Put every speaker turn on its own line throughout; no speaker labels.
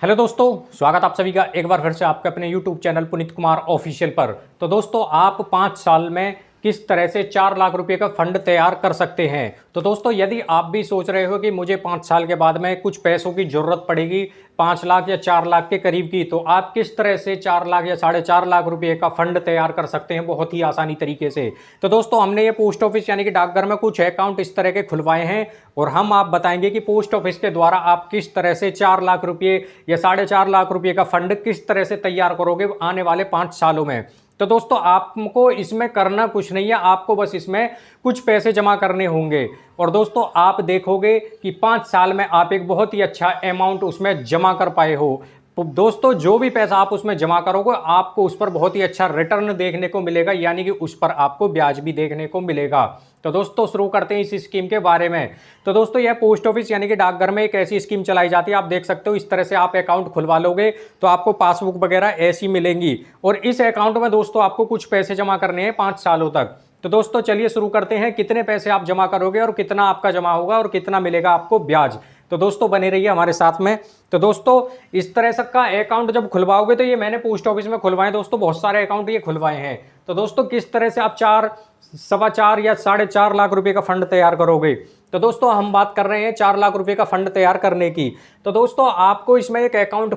Hello दोस्तों, स्वागत आप सभी का एक बार फिर से आपके अपने YouTube channel Puneet Kumar official पर। तो दोस्तों, आप 5 साल में किस तरह से 4 लाख रुपए का फंड तैयार कर सकते हैं। तो दोस्तों, यदि आप भी सोच रहे हो कि मुझे 5 साल के बाद में कुछ पैसों की ज़रूरत पड़ेगी 5 लाख या 4 लाख के करीब की, तो आप किस तरह से 4 लाख या 4.5 लाख रुपए का फंड तैयार कर सकते हैं बहुत ही आसानी तरीके से। तो दोस्तों, हमने ये पोस्ट ऑफिस यानी कि डाकघर में कुछ अकाउंट इस तरह के खुलवाए हैं और हम आप बताएंगे कि पोस्ट ऑफिस के द्वारा आप किस तरह से 4 लाख रुपए या 4.5 लाख रुपए का फंड किस तरह से तैयार करोगे आने वाले 5 सालों में। तो दोस्तों, आपको इसमें करना कुछ नहीं है, आपको बस इसमें कुछ पैसे जमा करने होंगे और दोस्तों आप देखोगे कि 5 साल में आप एक बहुत ही अच्छा अमाउंट उसमें जमा कर पाए हो। तो दोस्तों, जो भी पैसा आप उसमें जमा करोगे आपको उस पर बहुत ही अच्छा रिटर्न देखने को मिलेगा, यानी कि उस पर आपको ब्याज भी देखने को मिलेगा। तो दोस्तों, शुरू करते हैं इस स्कीम के बारे में। तो दोस्तों, यह पोस्ट ऑफिस यानी कि डाकघर में एक ऐसी स्कीम चलाई जाती है, आप देख सकते हो इस तरह से आप अकाउंट खुलवा लोगे तो आपको पासबुक वगैरह ऐसी मिलेंगी और इस अकाउंट में दोस्तों आपको कुछ पैसे जमा करने हैं 5 सालों तक। तो दोस्तों चलिए शुरू करते हैं, कितने पैसे आप जमा करोगे और कितना आपका जमा होगा और कितना मिलेगा आपको ब्याज। तो दोस्तों बने रहिए हमारे साथ में। तो दोस्तों, इस तरह से का अकाउंट जब खुलवाओगे, तो ये मैंने पोस्ट ऑफिस में खुलवाए दोस्तों, बहुत सारे अकाउंट ये खुलवाए हैं। तो दोस्तों, किस तरह से आप 4, 4.25 या 4.5 लाख रुपए का फंड तैयार करोगे। तो दोस्तों, हम बात कर रहे हैं 4 लाख रुपए का फंड तैयार करने की। तो दोस्तों, आपको इसमें एक अकाउंट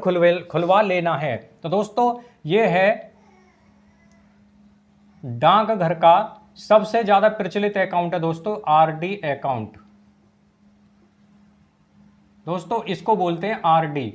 खुलवा लेना है। तो दोस्तों, ये है डाकघर का सबसे ज्यादा प्रचलित अकाउंट है दोस्तों, आरडी अकाउंट। दोस्तों, इसको बोलते हैं आरडी,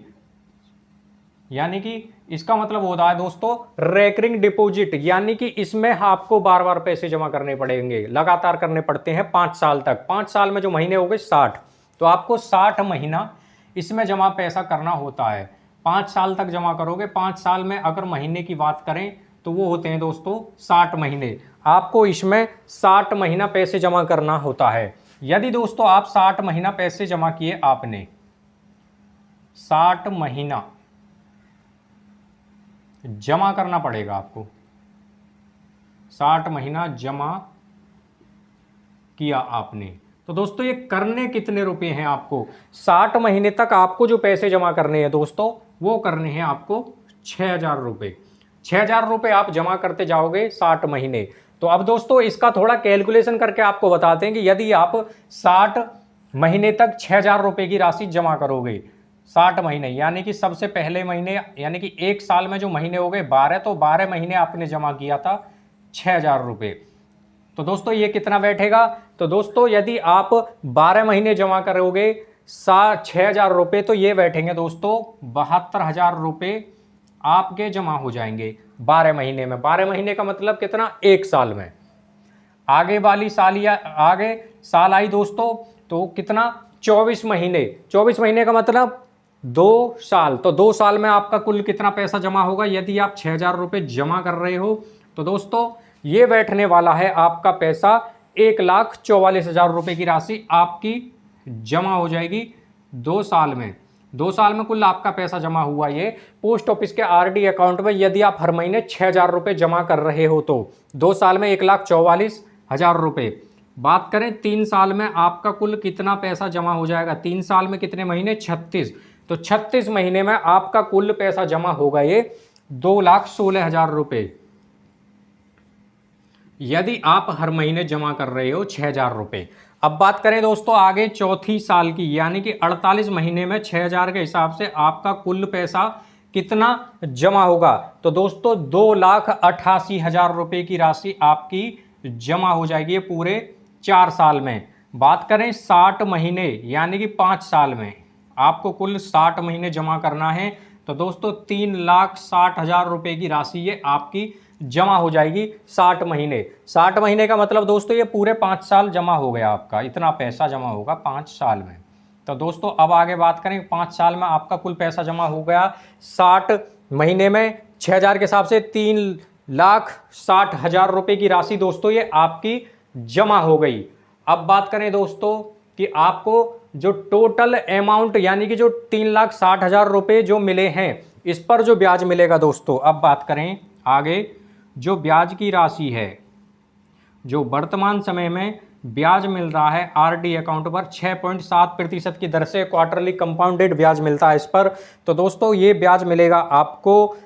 यानी कि इसका मतलब होता है दोस्तों रेकरिंग डिपॉजिट, यानी कि इसमें आपको बार बार पैसे जमा करने पड़ेंगे, लगातार करने पड़ते हैं 5 साल तक। 5 साल में जो महीने हो गए 60, तो आपको 60 महीना इसमें जमा पैसा करना होता है। 5 साल तक जमा करोगे। 5 साल में अगर महीने की बात करें तो वो होते हैं दोस्तों 60 महीने। आपको इसमें 60 महीना पैसे जमा करना होता है। यदि दोस्तों आप 60 महीना पैसे जमा किए, आपने 60 महीना जमा करना पड़ेगा आपको, 60 महीना जमा किया आपने। तो दोस्तों, ये करने कितने रुपए हैं आपको, 60 महीने तक आपको जो पैसे जमा करने हैं दोस्तों, वो करने हैं आपको 6,000 रुपए। 6,000 रुपए आप जमा करते जाओगे 60 महीने। तो अब दोस्तों, इसका थोड़ा कैलकुलेशन करके आपको बताते हैं कि यदि आप 60 महीने तक 6,000 रुपए की राशि जमा करोगे, 60 महीने यानी कि सबसे पहले महीने यानी कि 1 साल में जो महीने हो गए 12, तो 12 महीने आपने जमा किया था 6,000 रुपए। तो दोस्तों, ये कितना बैठेगा। तो दोस्तों, यदि आप 12 महीने जमा करोगे 6,000 रुपए, तो ये बैठेंगे दोस्तों 72,000 रुपए आपके जमा हो जाएंगे 12 महीने में। 12 महीने का मतलब कितना, 1 साल में। आगे वाली आगे साल आई दोस्तों, तो कितना, 24 महीने। 24 महीने का मतलब 2 साल। तो 2 साल में आपका कुल कितना पैसा जमा होगा, यदि आप 6,000 रुपए जमा कर रहे हो, तो दोस्तों ये बैठने वाला है आपका पैसा 1,44,000 रुपए की राशि आपकी जमा हो जाएगी 2 साल में। 2 साल में कुल आपका पैसा जमा हुआ ये पोस्ट ऑफिस के आरडी अकाउंट में। यदि आप हर महीने 6,000 रुपए जमा कर रहे हो तो 2 साल में 1,44,000 रुपए। बात करें 3 साल में आपका कुल कितना पैसा जमा हो जाएगा, 3 साल में कितने महीने, 36। तो 36 महीने में आपका कुल पैसा जमा होगा ये 2,16,000 रुपए, यदि आप हर महीने जमा कर रहे हो 6,000 रुपए। अब बात करें दोस्तों आगे चौथी साल की, यानी कि 48 महीने में 6,000 के हिसाब से आपका कुल पैसा कितना जमा होगा। तो दोस्तों 2,88,000 रुपए की राशि आपकी जमा हो जाएगी पूरे 4 साल में। बात करें 60 महीने यानी कि 5 साल में आपको कुल 60 महीने जमा करना है, तो दोस्तों 3,60,000 रुपए की राशि ये आपकी जमा हो जाएगी 60 महीने। 60 महीने का मतलब दोस्तों ये पूरे 5 साल जमा हो गया आपका, इतना पैसा जमा होगा 5 साल में। तो दोस्तों अब आगे बात करें, 5 साल में आपका कुल पैसा जमा हो गया 60 महीने में 6,000 के हिसाब से 3,60,000 रुपए की राशि दोस्तों ये आपकी जमा हो गई। अब बात करें दोस्तों कि आपको जो टोटल अमाउंट यानी कि जो 3,60,000 रुपए जो मिले हैं, इस पर जो ब्याज मिलेगा दोस्तों, अब बात करें आगे, जो ब्याज की राशि है, जो वर्तमान समय में ब्याज मिल रहा है आरडी अकाउंट पर 6.7% की दर से क्वार्टरली कंपाउंडेड ब्याज मिलता है इस पर। तो दोस्तों ये ब्याज मिलेगा आपको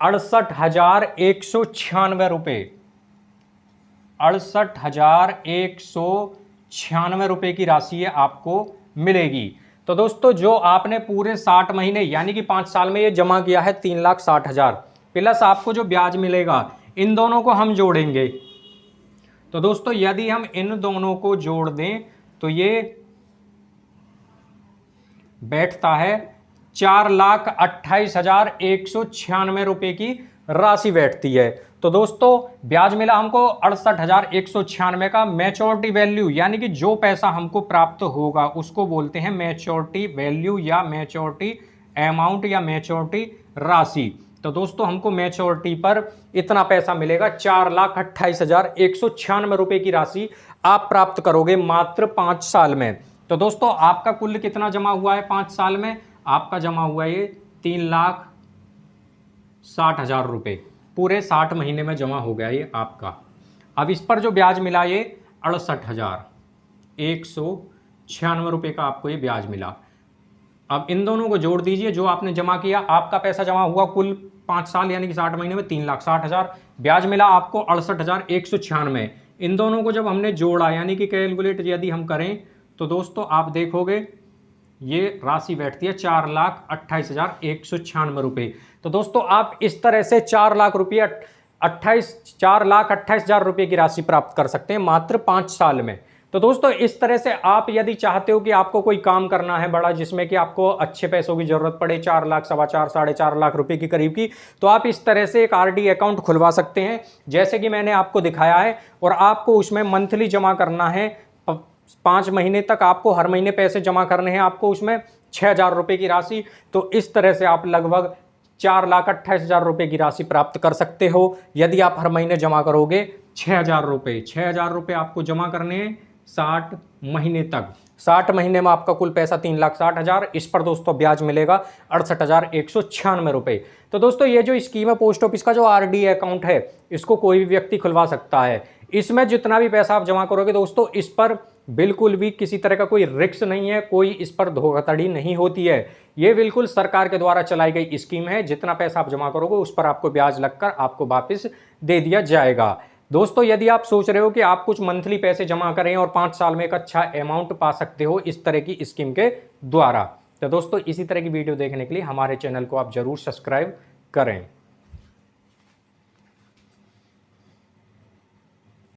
68,196 रुपये, 68,196 रुपये की राशि ये आपको मिलेगी। तो दोस्तों जो आपने पूरे 60 महीने यानी कि 5 साल में ये जमा किया है 3,60,000 प्लस आपको जो ब्याज मिलेगा, इन दोनों को हम जोड़ेंगे। तो दोस्तों यदि हम इन दोनों को जोड़ दें तो ये बैठता है 4,28,196 रुपये की राशि बैठती है। तो दोस्तों ब्याज मिला हमको 68,196 का। मैच्योरिटी वैल्यू यानी कि जो पैसा हमको प्राप्त होगा उसको बोलते हैं मैच्योरिटी वैल्यू या मैच्योरिटी अमाउंट या मैच्योरिटी राशि। तो दोस्तों हमको मैच्योरिटी पर इतना पैसा मिलेगा, 4,28,196 रुपये की राशि आप प्राप्त करोगे मात्र 5 साल में। तो दोस्तों आपका कुल कितना जमा हुआ है 5 साल में? आपका जमा हुआ है ये 3,60,000 रुपये, पूरे 60 महीने में जमा हो गया ये आपका। अब इस पर जो ब्याज मिला ये 68,196 रुपये का आपको ये ब्याज मिला। अब इन दोनों को जोड़ दीजिए, जो आपने जमा किया, आपका पैसा जमा हुआ कुल 5 साल यानी कि 60 महीने में 3,60,000, ब्याज मिला आपको 68,196। इन दोनों को जब हमने जोड़ा यानी कि कैलकुलेट यदि हम करें तो दोस्तों आप देखोगे ये राशि बैठती है 4,28,196 रुपये। तो दोस्तों आप इस तरह से 4,28,000 रुपये की राशि प्राप्त कर सकते हैं मात्र 5 साल में। तो दोस्तों इस तरह से आप यदि चाहते हो कि आपको कोई काम करना है बड़ा जिसमें कि आपको अच्छे पैसों की जरूरत पड़े, 4 लाख, 4.25, 4.5 लाख रुपए की करीब की, तो आप इस तरह से एक आरडी अकाउंट खुलवा सकते हैं जैसे कि मैंने आपको दिखाया है। और आपको उसमें मंथली जमा करना है 5 महीने तक, आपको हर महीने पैसे जमा करने हैं, आपको उसमें 6,000 रुपये की राशि। तो इस तरह से आप लगभग 4,28,000 रुपये की राशि प्राप्त कर सकते हो यदि आप हर महीने जमा करोगे 6,000 रुपये। 6,000 रुपये आपको जमा करने हैं 60 महीने तक। 60 महीने में आपका कुल पैसा 3,60,000। इस पर दोस्तों ब्याज मिलेगा 68,196 रुपये। तो दोस्तों ये जो स्कीम है पोस्ट ऑफिस का जो आरडी अकाउंट है इसको कोई भी व्यक्ति खुलवा सकता है। इसमें जितना भी पैसा आप जमा करोगे दोस्तों इस पर बिल्कुल भी किसी तरह का कोई रिस्क नहीं है, कोई इस पर धोखाधड़ी नहीं होती है। ये बिल्कुल सरकार के द्वारा चलाई गई स्कीम है। जितना पैसा आप जमा करोगे उस पर आपको ब्याज लगकर आपको वापस दे दिया जाएगा। दोस्तों यदि आप सोच रहे हो कि आप कुछ मंथली पैसे जमा करें और 5 साल में एक अच्छा अमाउंट पा सकते हो इस तरह की स्कीम के द्वारा, तो दोस्तों इसी तरह की वीडियो देखने के लिए हमारे चैनल को आप जरूर सब्सक्राइब करें।